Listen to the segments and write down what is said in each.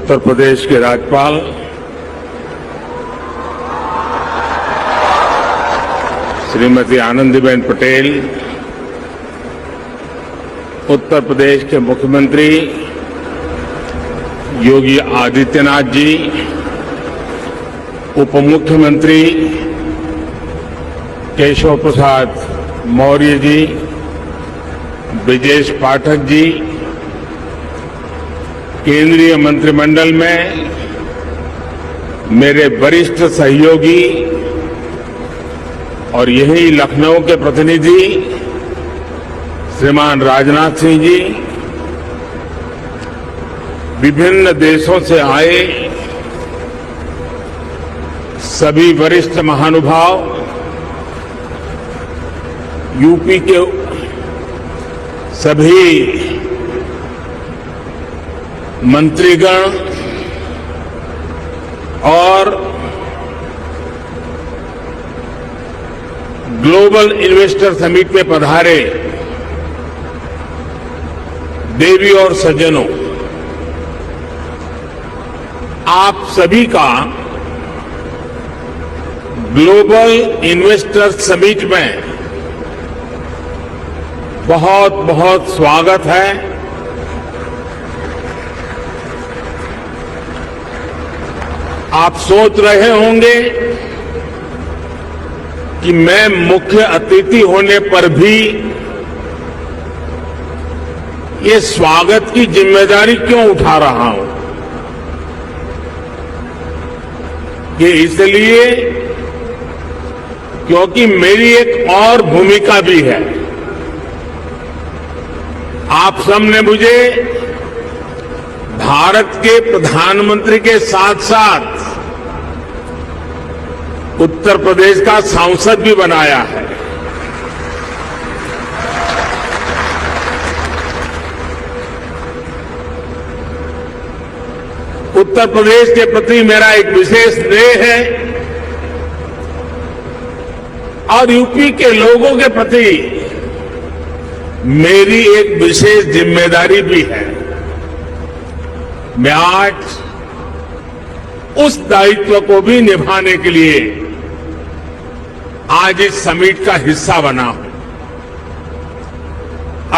उत्तर प्रदेश के राज्यपाल श्रीमती आनंदीबेन पटेल, उत्तर प्रदेश के मुख्यमंत्री योगी आदित्यनाथ जी, उप मुख्यमंत्री केशव प्रसाद मौर्य जी, ब्रजेश पाठक जी, केंद्रीय मंत्रिमंडल में मेरे वरिष्ठ सहयोगी और यही लखनऊ के प्रतिनिधि श्रीमान राजनाथ सिंह जी, विभिन्न देशों से आए सभी वरिष्ठ महानुभाव, यूपी के सभी मंत्रीगण और ग्लोबल इन्वेस्टर समिट में पधारे देवी और सज्जनों, आप सभी का ग्लोबल इन्वेस्टर समिट में बहुत बहुत स्वागत है। आप सोच रहे होंगे कि मैं मुख्य अतिथि होने पर भी ये स्वागत की जिम्मेदारी क्यों उठा रहा हूं। ये इसलिए क्योंकि मेरी एक और भूमिका भी है। आप सबने मुझे भारत के प्रधानमंत्री के साथ साथ उत्तर प्रदेश का सांसद भी बनाया है। उत्तर प्रदेश के प्रति मेरा एक विशेष स्नेह है और यूपी के लोगों के प्रति मेरी एक विशेष जिम्मेदारी भी है। मैं आज उस दायित्व को भी निभाने के लिए आज इस समिट का हिस्सा बना हूं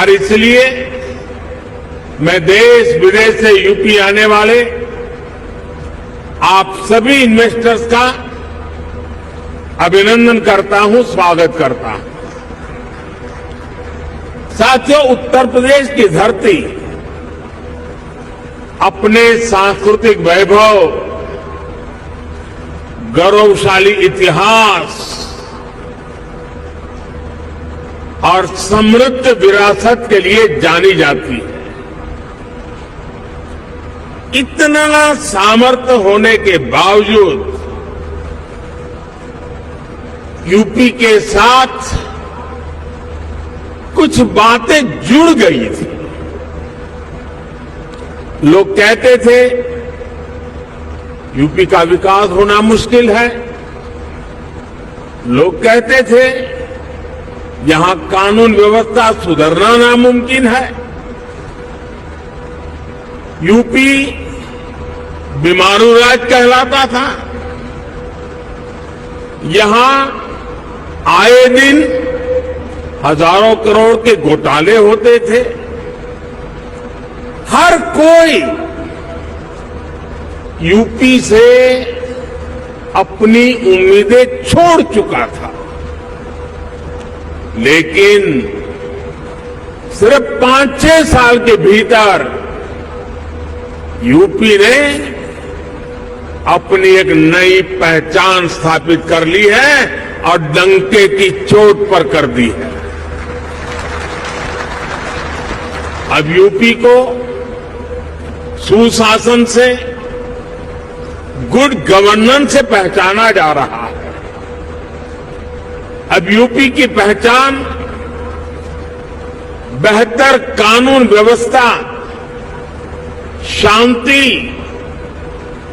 और इसलिए मैं देश विदेश से यूपी आने वाले आप सभी इन्वेस्टर्स का अभिनंदन करता हूं, स्वागत करता हूं। साथियों, उत्तर प्रदेश की धरती अपने सांस्कृतिक वैभव, गौरवशाली इतिहास और समृद्ध विरासत के लिए जानी जाती है। इतना सामर्थ्य होने के बावजूद यूपी के साथ कुछ बातें जुड़ गई थी। लोग कहते थे यूपी का विकास होना मुश्किल है। लोग कहते थे यहां कानून व्यवस्था सुधरना नामुमकिन है। यूपी बीमारू राज्य कहलाता था। यहां आए दिन हजारों करोड़ के घोटाले होते थे। हर कोई यूपी से अपनी उम्मीदें छोड़ चुका था, लेकिन सिर्फ 5-6 साल के भीतर यूपी ने अपनी एक नई पहचान स्थापित कर ली है और डंके की चोट पर कर दी है। अब यूपी को सुशासन से, गुड गवर्नेंस से पहचाना जा रहा है। अब यूपी की पहचान बेहतर कानून व्यवस्था, शांति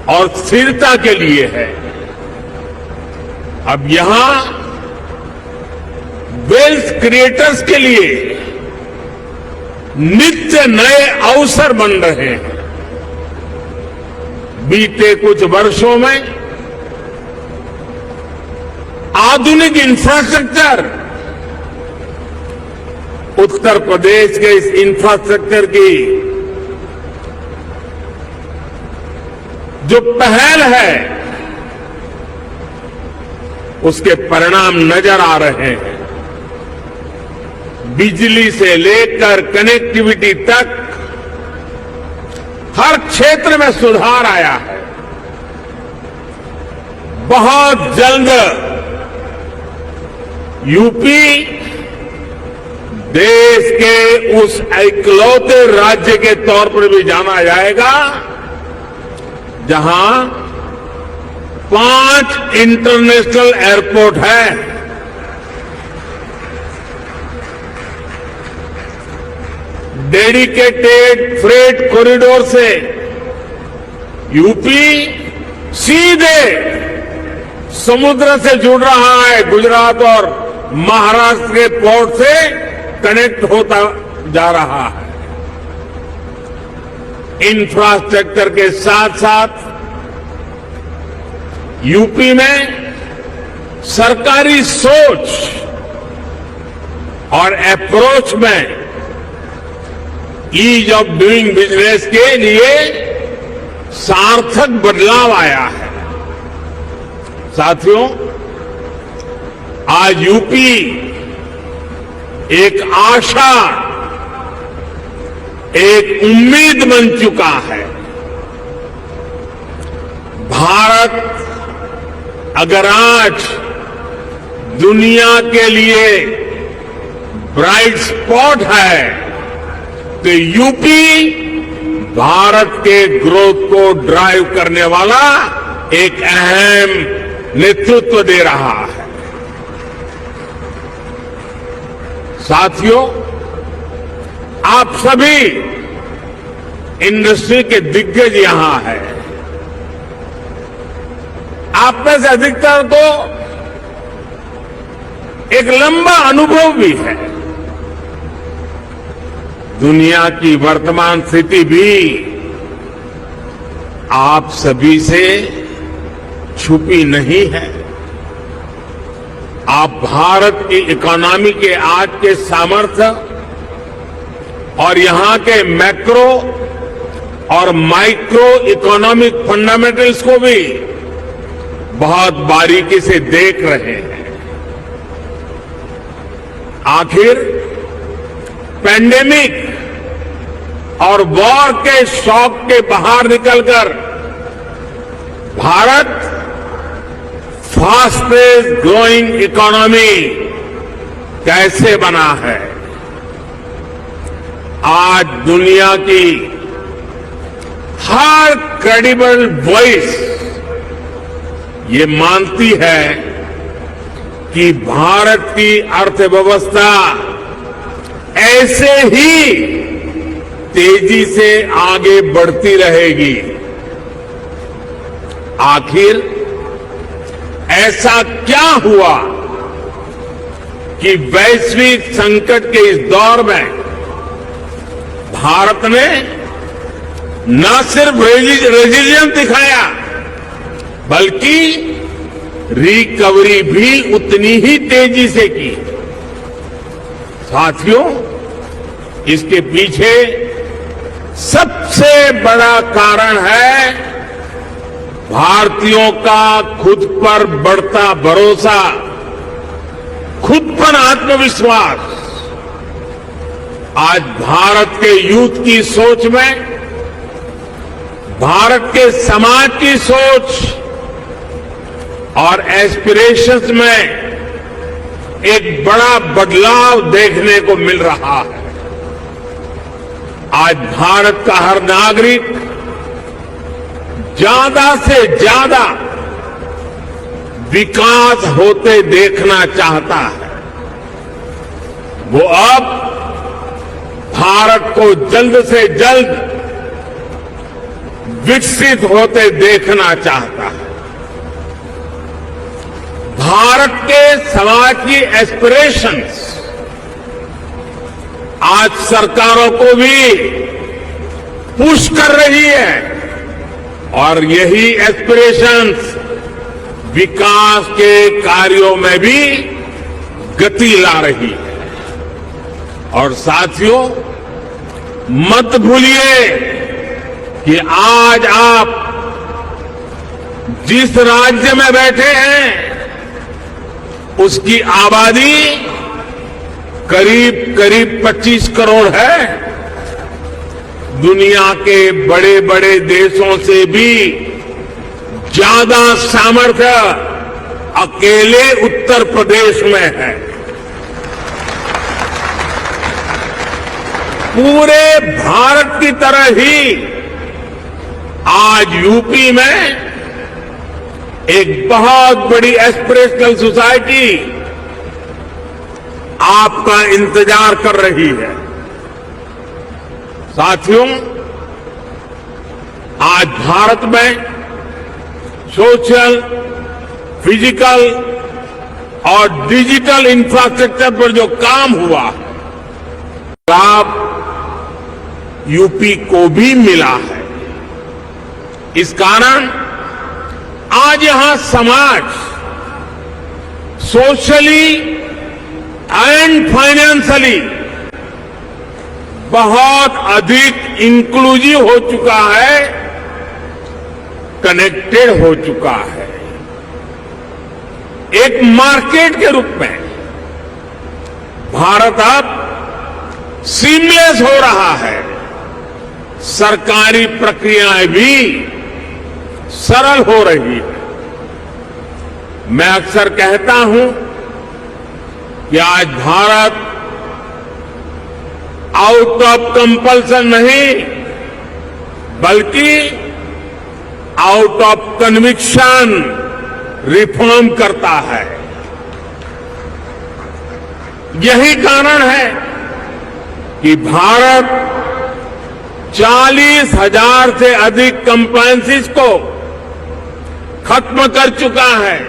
और स्थिरता के लिए है। अब यहां वेल्थ क्रिएटर्स के लिए नित्य नए अवसर बन रहे हैं। बीते कुछ वर्षों में आधुनिक इंफ्रास्ट्रक्चर, उत्तर प्रदेश के इस इंफ्रास्ट्रक्चर की जो पहल है उसके परिणाम नजर आ रहे हैं। बिजली से लेकर कनेक्टिविटी तक हर क्षेत्र में सुधार आया है। बहुत जल्द यूपी देश के उस इकलौते राज्य के तौर पर भी जाना जाएगा जहां 5 इंटरनेशनल एयरपोर्ट है। डेडिकेटेड फ्रेट कॉरिडोर से यूपी सीधे समुद्र से जुड़ रहा है, गुजरात और महाराष्ट्र के पोर्ट से कनेक्ट होता जा रहा है। इंफ्रास्ट्रक्चर के साथ साथ यूपी में सरकारी सोच और अप्रोच में ईज ऑफ डूइंग बिजनेस के लिए सार्थक बदलाव आया है। साथियों, आज यूपी एक आशा, एक उम्मीद बन चुका है। भारत अगर आज दुनिया के लिए ब्राइट स्पॉट है तो यूपी भारत के ग्रोथ को ड्राइव करने वाला एक अहम नेतृत्व दे रहा है। साथियों, आप सभी इंडस्ट्री के दिग्गज यहां हैं। आप में से अधिकतर तो एक लंबा अनुभव भी है। दुनिया की वर्तमान स्थिति भी आप सभी से छुपी नहीं है। आप भारत की इकोनॉमी के आज के सामर्थ्य और यहां के मैक्रो और माइक्रो इकोनॉमिक फंडामेंटल्स को भी बहुत बारीकी से देख रहे हैं। आखिर पैंडेमिक और वॉर के शॉक के बाहर निकलकर भारत फास्टेस्ट ग्रोइंग इकोनॉमी कैसे बना है। आज दुनिया की हर क्रेडिबल वॉइस ये मानती है कि भारत की अर्थव्यवस्था ऐसे ही तेजी से आगे बढ़ती रहेगी। आखिर ऐसा क्या हुआ कि वैश्विक संकट के इस दौर में भारत ने न सिर्फ रेजिलियंस दिखाया बल्कि रिकवरी भी उतनी ही तेजी से की। साथियों, इसके पीछे सबसे बड़ा कारण है भारतीयों का खुद पर बढ़ता भरोसा, खुद पर आत्मविश्वास। आज भारत के यूथ की सोच में, भारत के समाज की सोच और एस्पिरेशंस में एक बड़ा बदलाव देखने को मिल रहा है। आज भारत का हर नागरिक ज्यादा से ज्यादा विकास होते देखना चाहता है। वो अब भारत को जल्द से जल्द विकसित होते देखना चाहता है। भारत के समाज की एस्पिरेशंस आज सरकारों को भी पुश कर रही है और यही एस्पिरेशंस विकास के कार्यों में भी गति ला रही है। और साथियों, मत भूलिए कि आज आप जिस राज्य में बैठे हैं उसकी आबादी करीब करीब 25 करोड़ है। दुनिया के बड़े बड़े देशों से भी ज्यादा सामर्थ्य अकेले उत्तर प्रदेश में है। पूरे भारत की तरह ही आज यूपी में एक बहुत बड़ी एस्पिरेशनल सोसाइटी आपका इंतजार कर रही है। साथियों, आज भारत में सोशल, फिजिकल और डिजिटल इंफ्रास्ट्रक्चर पर जो काम हुआ लाभ यूपी को भी मिला है। इस कारण आज यहां समाज सोशली एंड फाइनेंशियली बहुत अधिक इंक्लूसिव हो चुका है, कनेक्टेड हो चुका है। एक मार्केट के रूप में भारत अब सीमलेस हो रहा है। सरकारी प्रक्रियाएं भी सरल हो रही है। मैं अक्सर कहता हूं कि आज भारत आउट ऑफ कंपल्सन नहीं बल्कि आउट ऑफ कन्विक्शन रिफॉर्म करता है। यही कारण है कि भारत 40,000 से अधिक कंप्लायंसेस को खत्म कर चुका है।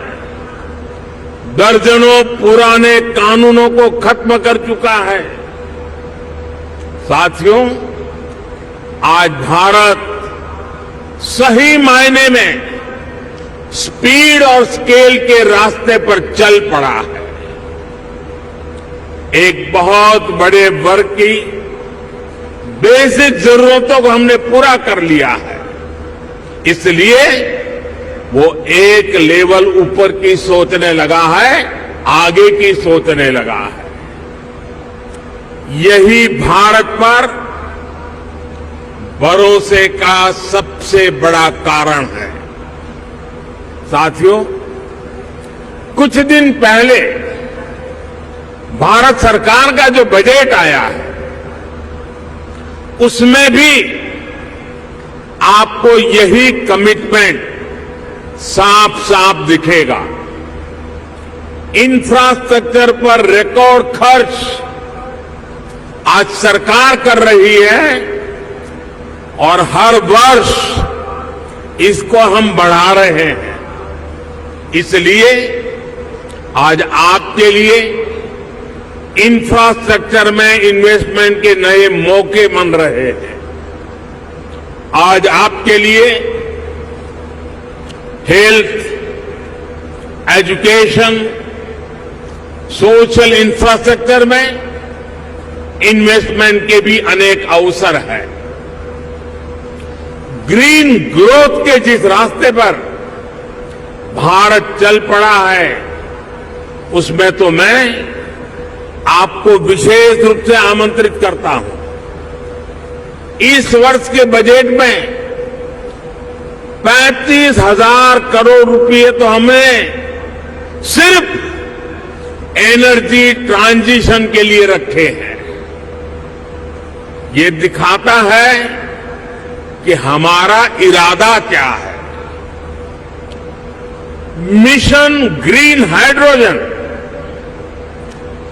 दर्जनों पुराने कानूनों को खत्म कर चुका है। साथियों, आज भारत सही मायने में स्पीड और स्केल के रास्ते पर चल पड़ा है। एक बहुत बड़े वर्ग की बेसिक जरूरतों को हमने पूरा कर लिया है। इसलिए वो एक लेवल ऊपर की सोचने लगा है, आगे की सोचने लगा है। यही भारत पर भरोसे का सबसे बड़ा कारण है। साथियों, कुछ दिन पहले भारत सरकार का जो बजट आया है उसमें भी आपको यही कमिटमेंट साफ साफ दिखेगा। इंफ्रास्ट्रक्चर पर रिकॉर्ड खर्च आज सरकार कर रही है और हर वर्ष इसको हम बढ़ा रहे हैं। इसलिए आज आपके लिए इंफ्रास्ट्रक्चर में इन्वेस्टमेंट के नए मौके बन रहे हैं। आज आपके लिए हेल्थ, एजुकेशन, सोशल इंफ्रास्ट्रक्चर में इन्वेस्टमेंट के भी अनेक अवसर हैं। ग्रीन ग्रोथ के जिस रास्ते पर भारत चल पड़ा है उसमें तो मैं आपको विशेष रूप से आमंत्रित करता हूं। इस वर्ष के बजट में 35,000 करोड़ रुपए तो हमने सिर्फ एनर्जी ट्रांजिशन के लिए रखे हैं। ये दिखाता है कि हमारा इरादा क्या है। मिशन ग्रीन हाइड्रोजन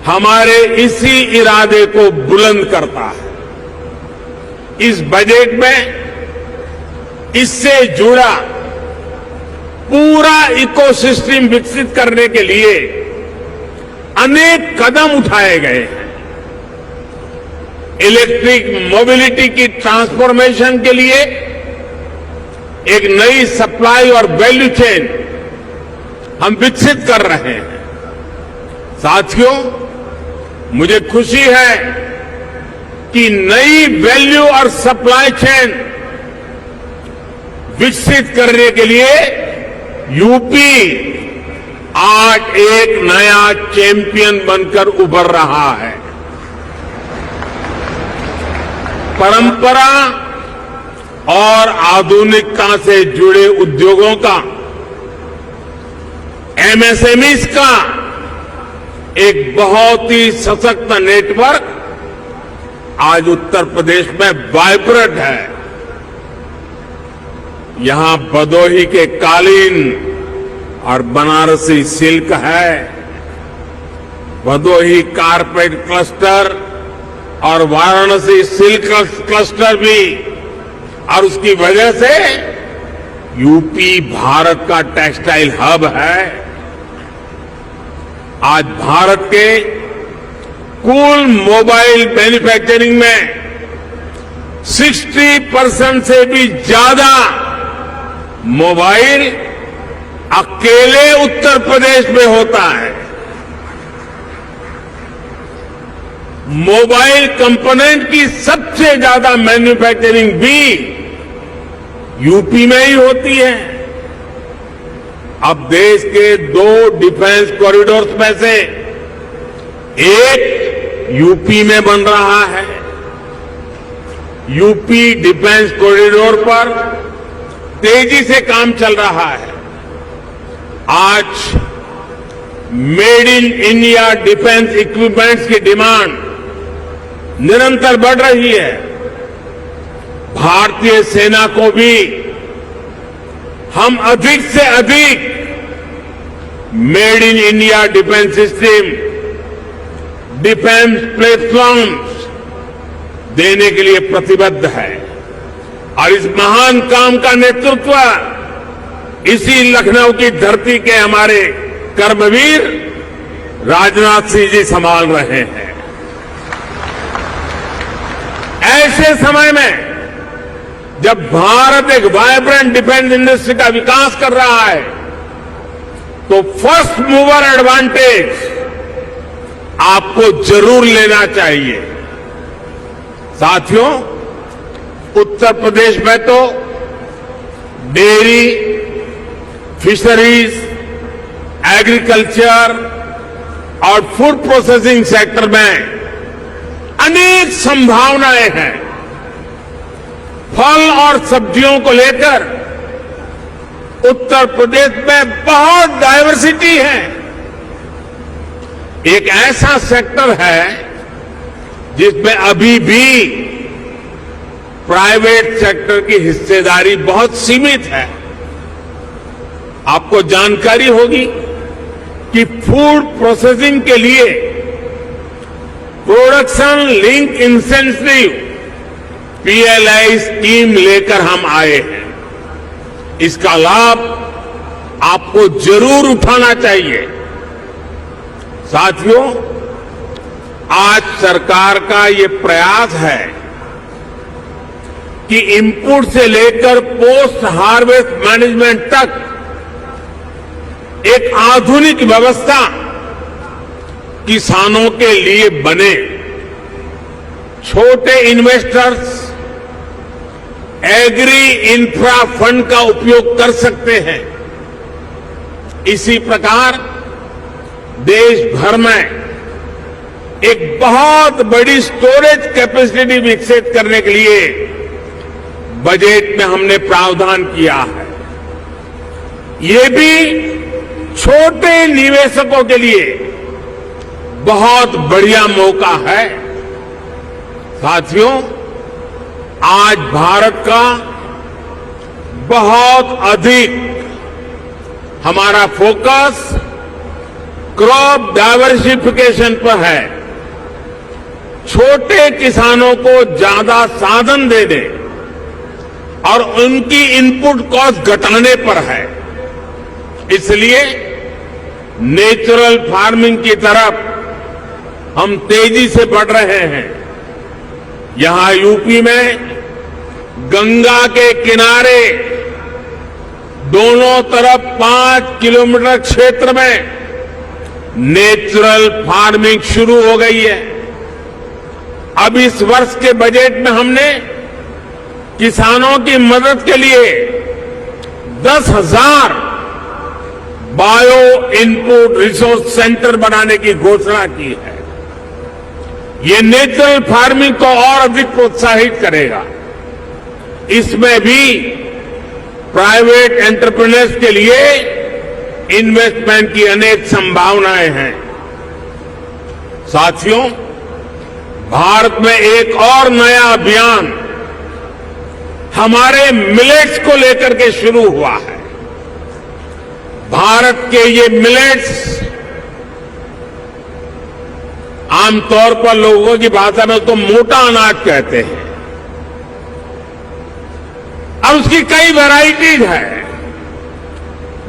हमारे इसी इरादे को बुलंद करता है। इस बजट में इससे जुड़ा पूरा इकोसिस्टम विकसित करने के लिए अनेक कदम उठाए गए हैं। इलेक्ट्रिक मोबिलिटी की ट्रांसफॉर्मेशन के लिए एक नई सप्लाई और वैल्यू चेन हम विकसित कर रहे हैं। साथियों, मुझे खुशी है कि नई वैल्यू और सप्लाई चेन विकसित करने के लिए यूपी आज एक नया चैंपियन बनकर उभर रहा है। परंपरा और आधुनिकता से जुड़े उद्योगों का, एमएसएमईज का एक बहुत ही सशक्त नेटवर्क आज उत्तर प्रदेश में वाइब्रेंट है। यहां भदोही के कालीन और बनारसी सिल्क है, भदोही कारपेट क्लस्टर और वाराणसी सिल्क क्लस्टर भी, और उसकी वजह से यूपी भारत का टेक्सटाइल हब है। आज भारत के कुल मोबाइल मैन्युफैक्चरिंग में 60% से भी ज्यादा मोबाइल अकेले उत्तर प्रदेश में होता है। मोबाइल कंपोनेंट की सबसे ज्यादा मैन्युफैक्चरिंग भी यूपी में ही होती है। अब देश के 2 डिफेंस कॉरिडोर्स में से एक यूपी में बन रहा है। यूपी डिफेंस कॉरिडोर पर तेजी से काम चल रहा है। आज made in India defence equipments की डिमांड निरंतर बढ़ रही है। भारतीय सेना को भी हम अधिक से अधिक made in India defence system, defence platforms देने के लिए प्रतिबद्ध है। और इस महान काम का नेतृत्व इसी लखनऊ की धरती के हमारे कर्मवीर राजनाथ सिंह जी संभाल रहे हैं। ऐसे समय में जब भारत एक वाइब्रेंट डिफेंस इंडस्ट्री का विकास कर रहा है, तो फर्स्ट मूवर एडवांटेज आपको जरूर लेना चाहिए। साथियों, उत्तर प्रदेश में तो डेयरी, फिशरीज, एग्रीकल्चर और फूड प्रोसेसिंग सेक्टर में अनेक संभावनाएं हैं। फल और सब्जियों को लेकर उत्तर प्रदेश में बहुत डायवर्सिटी है। एक ऐसा सेक्टर है जिसमें अभी भी प्राइवेट सेक्टर की हिस्सेदारी बहुत सीमित है। आपको जानकारी होगी कि फूड प्रोसेसिंग के लिए production link incentive PLI scheme लेकर हम आए हैं। इसका लाभ आपको जरूर उठाना चाहिए। साथियों, आज सरकार का ये प्रयास है कि इनपुट से लेकर पोस्ट हार्वेस्ट मैनेजमेंट तक एक आधुनिक व्यवस्था किसानों के लिए बने। छोटे इन्वेस्टर्स एग्री इंफ्रा फंड का उपयोग कर सकते हैं। इसी प्रकार देश भर में एक बहुत बड़ी स्टोरेज कैपेसिटी विकसित करने के लिए बजट में हमने प्रावधान किया है। ये भी छोटे निवेशकों के लिए बहुत बढ़िया मौका है। साथियों, आज भारत का बहुत अधिक हमारा फोकस क्रॉप डाइवर्सिफिकेशन पर है। छोटे किसानों को ज्यादा साधन देने और उनकी इनपुट कॉस्ट घटाने पर है। इसलिए नेचुरल फार्मिंग की तरफ हम तेजी से बढ़ रहे हैं। यहां यूपी में गंगा के किनारे दोनों तरफ 5 किलोमीटर क्षेत्र में नेचुरल फार्मिंग शुरू हो गई है। अब इस वर्ष के बजट में हमने किसानों की मदद के लिए 10,000 बायो इनपुट रिसोर्स सेंटर बनाने की घोषणा की है। ये नेचुरल फार्मिंग को और अधिक प्रोत्साहित करेगा। इसमें भी प्राइवेट एंटरप्रेन्योर्स के लिए इन्वेस्टमेंट की अनेक संभावनाएं हैं। साथियों, भारत में एक और नया अभियान हमारे मिलेट्स को लेकर के शुरू हुआ है। भारत के ये मिलेट्स आमतौर पर लोगों की भाषा में तो मोटा अनाज कहते हैं। अब उसकी कई वैरायटीज है।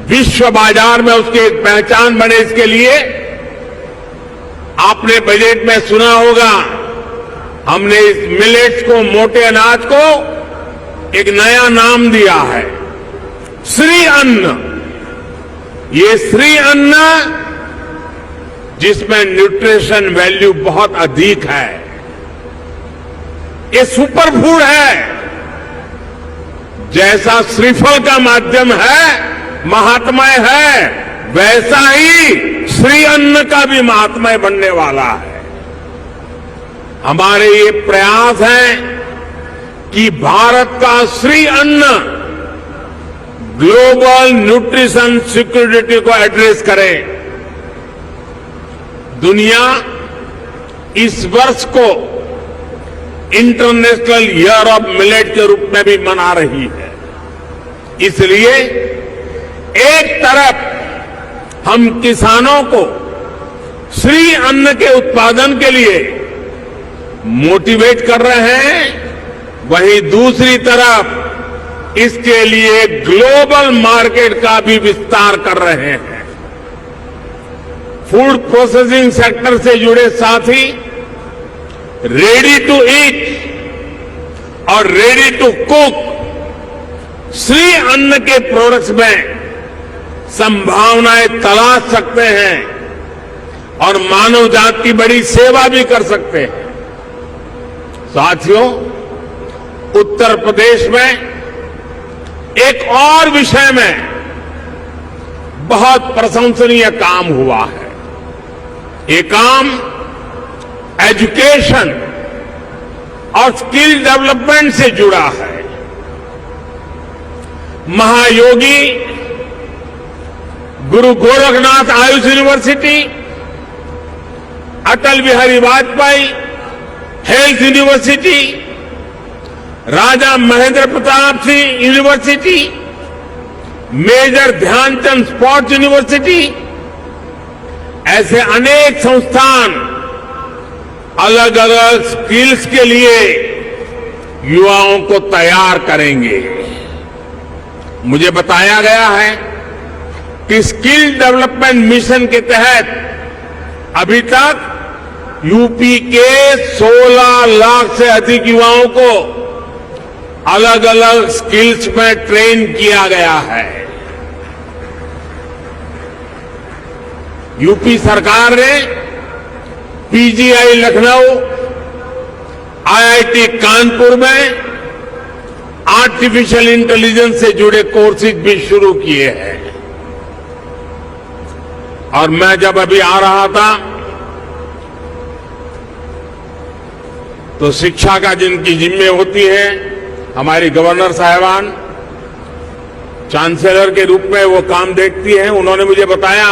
विश्व बाजार में उसकी एक पहचान बने, इसके लिए आपने बजट में सुना होगा, हमने इस मिलेट्स को, मोटे अनाज को एक नया नाम दिया है, श्री अन्न। ये श्री अन्न जिसमें न्यूट्रिशन वैल्यू बहुत अधिक है, ये सुपर फूड है। जैसा श्रीफल का माध्यम है, महात्मय है, वैसा ही श्री अन्न का भी महात्मय बनने वाला है। हमारे ये प्रयास है कि भारत का श्री अन्न ग्लोबल न्यूट्रिशन सिक्योरिटी को एड्रेस करे। दुनिया इस वर्ष को इंटरनेशनल ईयर ऑफ मिलेट के रूप में भी मना रही है। इसलिए एक तरफ हम किसानों को श्री अन्न के उत्पादन के लिए मोटिवेट कर रहे हैं, वहीं दूसरी तरफ इसके लिए ग्लोबल मार्केट का भी विस्तार कर रहे हैं। फूड प्रोसेसिंग सेक्टर से जुड़े साथी रेडी टू ईट और रेडी टू कुक श्री अन्न के प्रोडक्ट्स में संभावनाएं तलाश सकते हैं और मानव जाति की बड़ी सेवा भी कर सकते हैं। साथियों, उत्तर प्रदेश में एक और विषय में बहुत प्रशंसनीय काम हुआ है। ये काम एजुकेशन और स्किल डेवलपमेंट से जुड़ा है। Mahayogi Guru Gorakhnath Ayush university, Atal Bihari Vajpayee health university, Raja Mahendra Pratap Singh university, major Dhyanchand sports university, ऐसे अनेक संस्थान अलग अलग स्किल्स के लिए युवाओं को तैयार करेंगे। मुझे बताया गया है कि स्किल डेवलपमेंट मिशन के तहत अभी तक यूपी के 16 लाख से अधिक युवाओं को अलग अलग स्किल्स में ट्रेन किया गया है। यूपी सरकार ने पीजीआई लखनऊ, आईआईटी कानपुर में आर्टिफिशियल इंटेलिजेंस से जुड़े कोर्सेज भी शुरू किए हैं। और मैं जब अभी आ रहा था तो शिक्षा का जिनकी जिम्मे होती है, हमारी गवर्नर साहिबान चांसलर के रूप में वो काम देखती हैं, उन्होंने मुझे बताया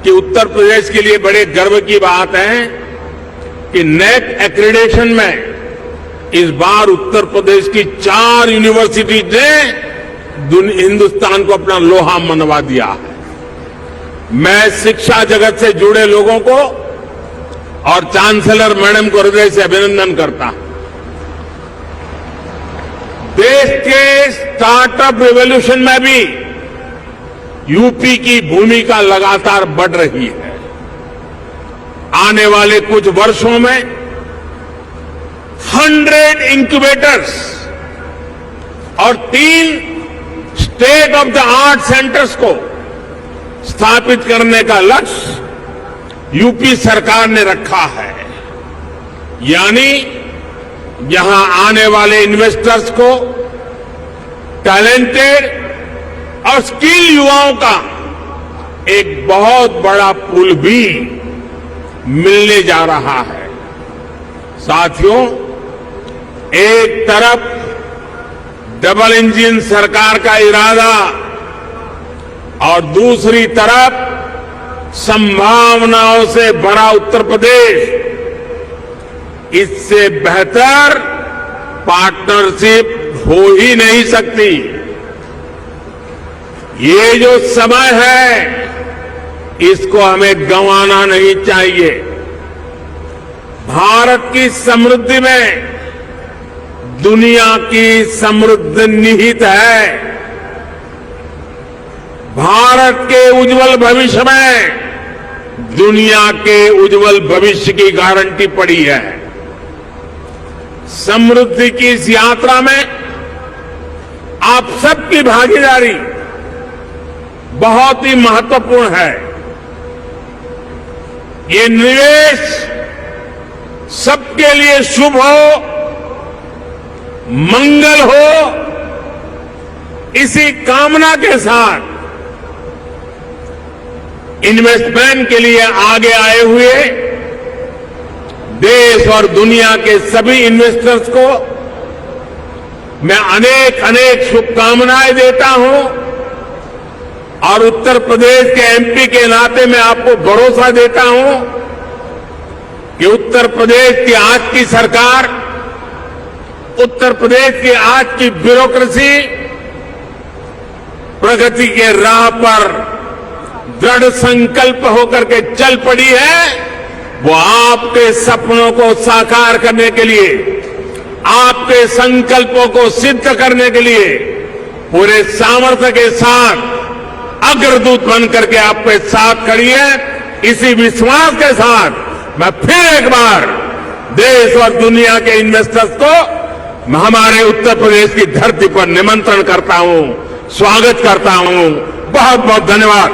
कि उत्तर प्रदेश के लिए बड़े गर्व की बात है कि नेक एक्रेडिटेशन में इस बार उत्तर प्रदेश की 4 यूनिवर्सिटीज ने हिंदुस्तान को अपना लोहा मनवा दिया है। मैं शिक्षा जगत से जुड़े लोगों को और चांसलर मैडम को हृदय से अभिनंदन करता हूं। देश के स्टार्टअप रिवॉल्यूशन में भी यूपी की भूमिका लगातार बढ़ रही है। आने वाले कुछ वर्षों में 100 इंक्यूबेटर्स और 3 state of the art centres को स्थापित करने का लक्ष्य यूपी सरकार ने रखा है। यानी यहां आने वाले इन्वेस्टर्स को टैलेंटेड और स्किल युवाओं का एक बहुत बड़ा पूल भी मिलने जा रहा है। साथियों, एक तरफ डबल इंजन सरकार का इरादा और दूसरी तरफ संभावनाओं से भरा उत्तर प्रदेश, इससे बेहतर पार्टनरशिप हो ही नहीं सकती। ये जो समय है इसको हमें गंवाना नहीं चाहिए। भारत की समृद्धि में दुनिया की समृद्धि निहित है। भारत के उज्जवल भविष्य में दुनिया के उज्जवल भविष्य की गारंटी पड़ी है। समृद्धि की इस यात्रा में आप सबकी भागीदारी बहुत ही महत्वपूर्ण है। ये निवेश सबके लिए शुभ हो, मंगल हो, इसी कामना के साथ इन्वेस्टमेंट के लिए आगे आए हुए देश और दुनिया के सभी इन्वेस्टर्स को मैं अनेक अनेक शुभकामनाएं देता हूं और उत्तर प्रदेश के एमपी के नाते मैं आपको भरोसा देता हूं कि उत्तर प्रदेश की आज की सरकार, उत्तर प्रदेश की आज की ब्यूरोक्रेसी प्रगति के राह पर दृढ़ संकल्प होकर के चल पड़ी है। वो आपके सपनों को साकार करने के लिए, आपके संकल्पों को सिद्ध करने के लिए पूरे सामर्थ्य के साथ अग्रदूत बन करके आपके साथ खड़ी है। इसी विश्वास के साथ मैं फिर एक बार देश और दुनिया के इन्वेस्टर्स को हमारे उत्तर प्रदेश की धरती पर निमंत्रण करता हूं, स्वागत करता हूं। बहुत बहुत धन्यवाद।